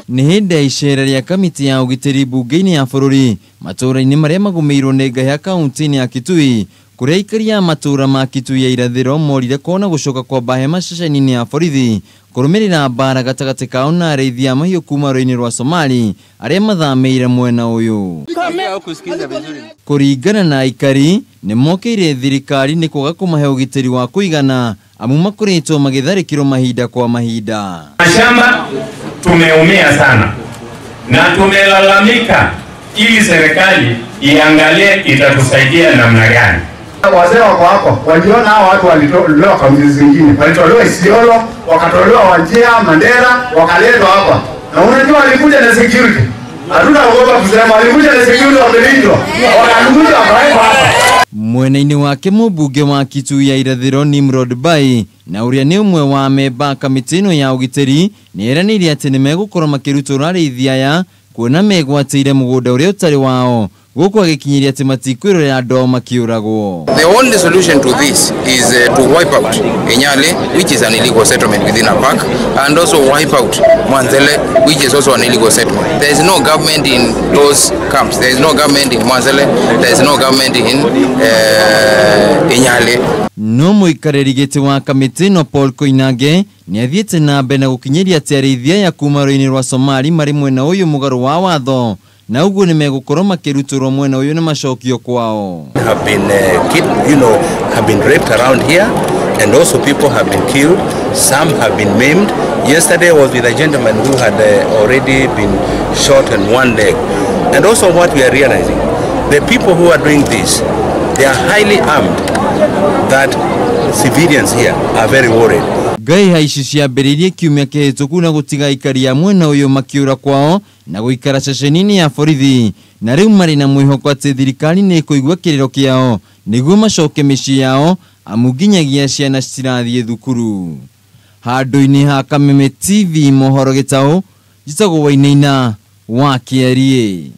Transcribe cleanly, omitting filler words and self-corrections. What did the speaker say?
Nĩ hĩndĩ ya iceera rĩa kamiti ya ugitiri mbunge-ini ya bururi matũũra-inĩ marĩa magũmĩirwo nĩ Ngahiha kaunti-ini ya Kitui, kuria aikari ya matũũra ma Kitui ya irathĩro morire kuona gũcoka kwa bahema ceceni-inĩ ya borithi kũrũmĩrĩra mbara gatagati kao na ariithia mahiu kuuma rurii-ini rwa Somali arĩa mathamĩire mwena ũyũ. Kũringana na aikari nĩ mokĩire thirikari nĩ kwaga kũmahe ũgitĩri wa kũigana amu makoretwo magĩtharĩkĩrwo mahinda kwa mahinda. Mashamba tumeumia sana na tumelalamika ili serikali iangalie itatusaidia namna gani. Wazee wako hapo waliona hao watu walitolewa kaunti zingine, walitolewa Isiolo, wakatolewa Wajia, Mandera, wakaletwa hapa. Na unajua walikuja na security. Hatuna uoga kusema walikuja na security wamelindwa. Wakakuja wakawekwa hapa. Mwena-ini wake mũmbunge wa Kitui ya irathĩro nimoritie na uria nĩ ũmwe wa Amemba kamiti ĩno ya ugitiri nĩ eranĩire atĩ nĩ megũkorwo makĩrutwo ariithia ya kuona megwatĩire mũgũnda ũrĩa ũtarĩ wao gũkũ agĩkinyĩria atĩ matikwĩrorera andũ ao makĩũragwo. The only solution to this is to wipe out Inyale, which is an illegal settlement within a park, and also wipe out Mwanzele, which is also an illegal settlement. There is no government in those camps. There is no government in Mwanzele. There is no government in Inyale. No mũikarĩri gĩtĩ wa kamiti ĩno Paul Koinange nĩ athiĩte na mbere na gũkinyĩria atĩ ariithia ya kuuma rurii-ini rwa Somali marĩ mwena ũyũ mũgarũ wa watho na uguo nĩ megũkorwo makĩrutũrwo mwena ũyũ nĩ macokio kwao. Have been have been raped around here, and also people have been killed. Some have been maimed. Yesterday I was with a gentleman who had already been shot in one leg. And also what we are realizing, the people who are doing this, they are highly armed, that civilians here are very worried. Ngahiha ici ciambĩrĩirie kiumia kĩhĩtũku na gũtiga aikari ya mwena ũyũ makĩũra kwao na gũikara ceceni-inĩ ya borithi, na rĩu marĩ na mwĩhoko atĩ thirikari nĩ ĩkũigua kĩrĩro kĩao nĩguo macoke mĩciĩ yao amu nginyagia ciana citirathiĩ thukuru. Handũ-inĩ ha Kameme TV mohoro gĩtaũ njĩtagwo Wainaina wa Kiarie.